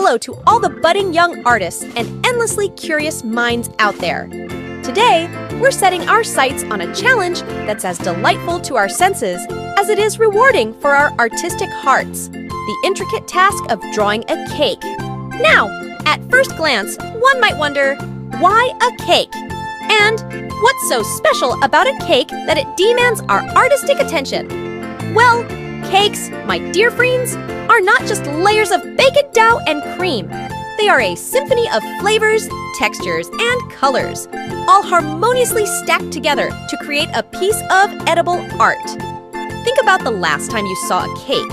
hello to all the budding young artists and endlessly curious minds out there. Today, we're setting our sights on a challenge that's as delightful to our senses as it is rewarding for our artistic hearts, the intricate task of drawing a cake. Now, at first glance, one might wonder, why a cake? And what's so special about a cake that it demands our artistic attention? Well, cakes, my dear friends, are not just layers of baked dough and cream. They are a symphony of flavors, textures, and colors, all harmoniously stacked together to create a piece of edible art. Think about the last time you saw a cake.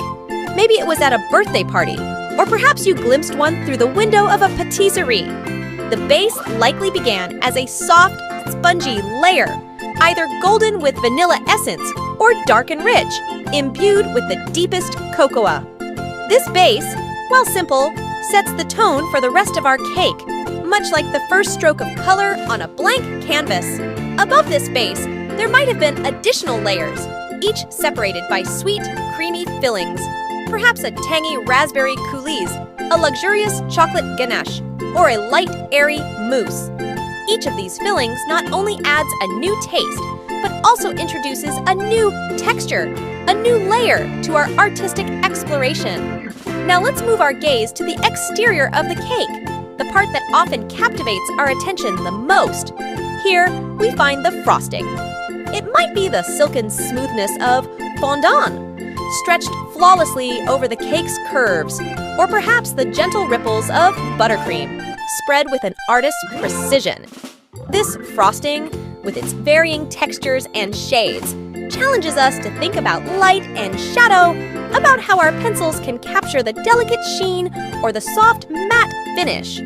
Maybe it was at a birthday party, or perhaps you glimpsed one through the window of a patisserie. The base likely began as a soft, spongy layer, either golden with vanilla essence or dark and rich, imbued with the deepest cocoa. This base, while simple, sets the tone for the rest of our cake, much like the first stroke of color on a blank canvas. Above this base, there might have been additional layers, each separated by sweet, creamy fillings, perhaps a tangy raspberry coulis, a luxurious chocolate ganache, or a light, airy mousse. Each of these fillings not only adds a new taste, but also introduces a new texture, a new layer to our artistic exploration. Now let's move our gaze to the exterior of the cake, the part that often captivates our attention the most. Here, we find the frosting. It might be the silken smoothness of fondant, stretched flawlessly over the cake's curves, or perhaps the gentle ripples of buttercream, spread with an artist's precision. This frosting, with its varying textures and shades, challenges us to think about light and shadow, about how our pencils can capture the delicate sheen or the soft matte finish.